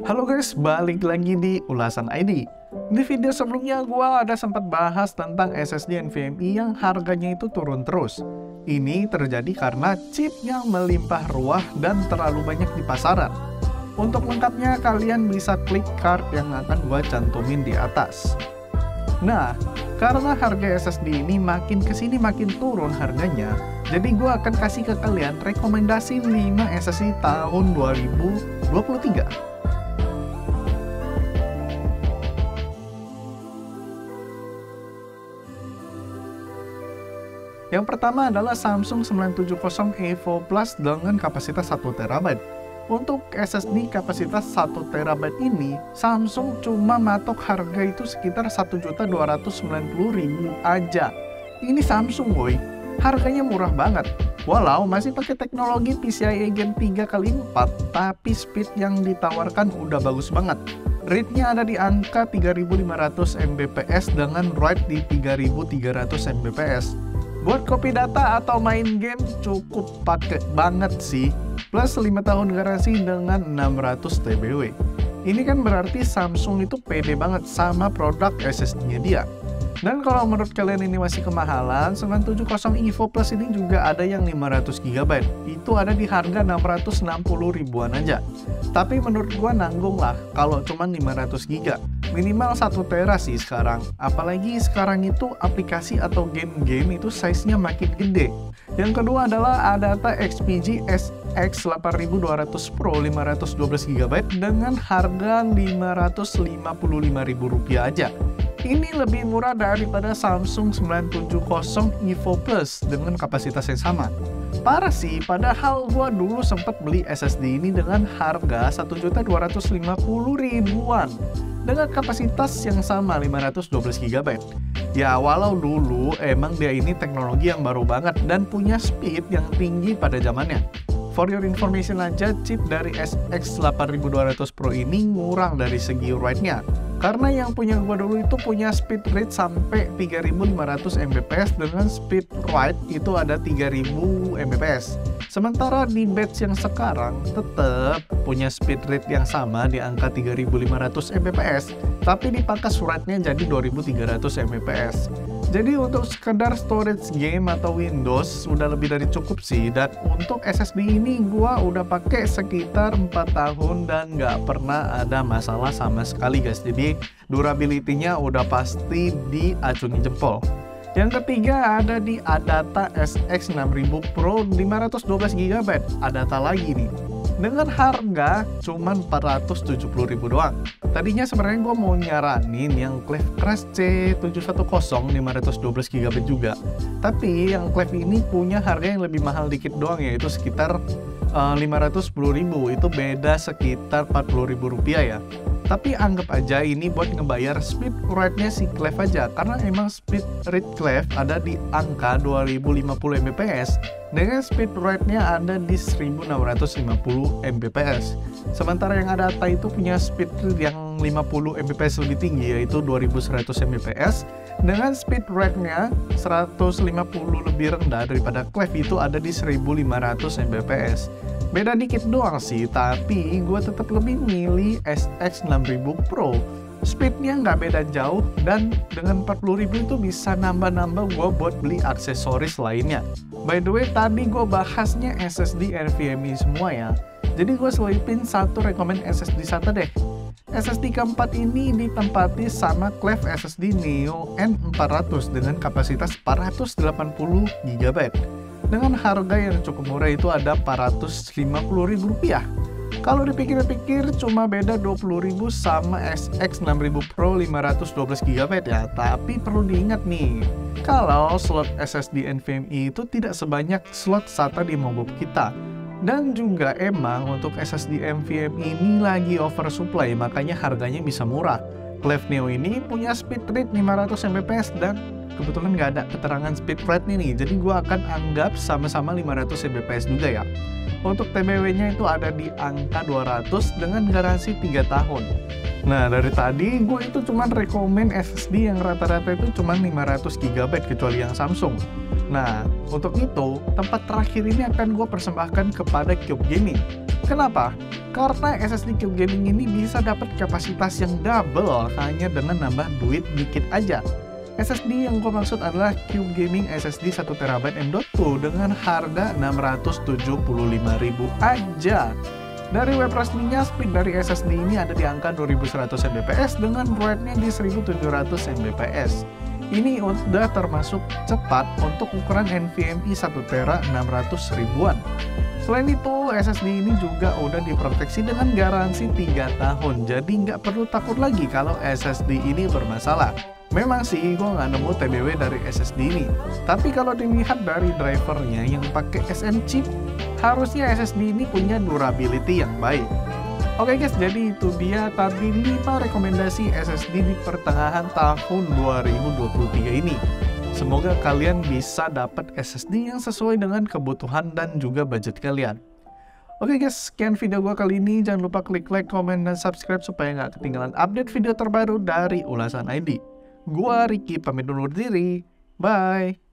Halo guys, balik lagi di Ulasan ID. Di video sebelumnya gua ada sempat bahas tentang SSD NVMe yang harganya itu turun terus. Ini terjadi karena chip yang melimpah ruah dan terlalu banyak di pasaran. Untuk lengkapnya kalian bisa klik card yang akan gua cantumin di atas. Nah, karena harga SSD ini makin kesini makin turun harganya, jadi gue akan kasih ke kalian rekomendasi 5 SSD tahun 2023. Yang pertama adalah Samsung 970 EVO Plus dengan kapasitas 1TB. Untuk SSD kapasitas 1TB ini, Samsung cuma matok harga itu sekitar 1.290.000 aja. Ini Samsung boy, harganya murah banget. Walau masih pakai teknologi PCIe Gen 3x4, tapi speed yang ditawarkan udah bagus banget. Read-nya ada di angka 3500 Mbps dengan write di 3300 Mbps. Buat copy data atau main game cukup pakai banget sih. Plus 5 tahun garansi dengan 600 TBW. Ini kan berarti Samsung itu pede banget sama produk SSD-nya dia. Dan kalau menurut kalian ini masih kemahalan, 970 EVO Plus ini juga ada yang 500 GB. Itu ada di harga 660 ribuan aja. Tapi menurut gua nanggung lah kalau cuma 500 GB. Minimal 1 tera sih sekarang. Apalagi sekarang itu aplikasi atau game-game itu size-nya makin gede. Yang kedua adalah Adata XPG SX 8200 Pro 512 GB dengan harga Rp555.000 aja. Ini lebih murah daripada Samsung 970 EVO Plus dengan kapasitas yang sama. Parah sih, padahal gua dulu sempat beli SSD ini dengan harga Rp1.250.000-an dengan kapasitas yang sama 512 GB. Ya walau dulu emang dia ini teknologi yang baru banget dan punya speed yang tinggi pada zamannya. For your information aja, chip dari SX 8200 Pro ini ngurang dari segi write-nya. Karena yang punya gua dulu itu punya speed read sampai 3500 Mbps dengan speed write itu ada 3000 Mbps. Sementara di batch yang sekarang tetap punya speed read yang sama di angka 3500 Mbps, tapi dipangkas write-nya jadi 2300 Mbps. Jadi untuk sekedar storage game atau Windows udah lebih dari cukup sih. Dan untuk SSD ini gua udah pakai sekitar 4 tahun dan nggak pernah ada masalah sama sekali guys. Jadi durability-nya udah pasti diacungi jempol. Yang ketiga ada di Adata SX 6000 Pro 512 GB. Adata lagi nih. Dengan harga cuman 470.000 doang. Tadinya sebenarnya gue mau nyaranin yang Cleve Crash C710 512 GB juga. Tapi yang Cleve ini punya harga yang lebih mahal dikit doang, yaitu sekitar 510.000. Itu beda sekitar Rp40.000 ya. Tapi anggap aja ini buat ngebayar speed write-nya si Cleve aja, karena emang speed read Cleve ada di angka 2050 Mbps dengan speed write-nya ada di 1650 Mbps. Sementara yang Adata itu punya speed read yang 50 Mbps lebih tinggi, yaitu 2100 Mbps dengan speed write-nya 150 lebih rendah daripada Cleve itu ada di 1500 Mbps. Beda dikit doang sih, tapi gue tetap lebih milih SX 6000 Pro. Speednya nggak beda jauh, dan dengan 40.000 itu bisa nambah-nambah gue buat beli aksesoris lainnya. By the way, tadi gue bahasnya SSD NVMe semua ya. Jadi gue selipin satu rekomend SSD satu deh. SSD keempat ini ditempati sama Cleve SSD Neo N400 dengan kapasitas 480 GB. Dengan harga yang cukup murah itu ada Rp450.000. Kalau dipikir-pikir cuma beda 20.000 sama SX 6000 Pro 512 GB ya. Tapi perlu diingat nih, kalau slot SSD NVMe itu tidak sebanyak slot SATA di notebook kita. Dan juga emang untuk SSD NVMe ini lagi oversupply, makanya harganya bisa murah. Cleve Neo ini punya speed read 500 Mbps dan kebetulan nggak ada keterangan speed write nih, jadi gue akan anggap sama-sama 500 Mbps juga ya. Untuk TBW-nya itu ada di angka 200 dengan garansi 3 tahun. Nah, dari tadi gue itu cuman rekomen SSD yang rata-rata itu cuman 500 GB kecuali yang Samsung. Nah, untuk itu, tempat terakhir ini akan gue persembahkan kepada Cube Gaming. Kenapa? Karena SSD Cube Gaming ini bisa dapat kapasitas yang double hanya dengan nambah duit dikit aja. SSD yang gue maksud adalah Cube Gaming SSD 1TB M.2 dengan harga 675.000 aja. Dari web resminya, speed dari SSD ini ada di angka 2100 Mbps dengan rate-nya di 1700 Mbps. Ini udah termasuk cepat untuk ukuran NVMe 1TB 600 ribuan. Selain itu, SSD ini juga udah diproteksi dengan garansi 3 tahun, jadi nggak perlu takut lagi kalau SSD ini bermasalah. Memang sih, gue nggak nemu TBW dari SSD ini, tapi kalau dilihat dari drivernya yang pakai SM chip, harusnya SSD ini punya durability yang baik. Oke guys, jadi itu dia tadi 5 rekomendasi SSD di pertengahan tahun 2023 ini. Semoga kalian bisa dapat SSD yang sesuai dengan kebutuhan dan juga budget kalian. Oke guys, sekian video gue kali ini. Jangan lupa klik like, komen, dan subscribe supaya nggak ketinggalan update video terbaru dari Ulasan ID. Gua Ricky pamit undur diri. Bye!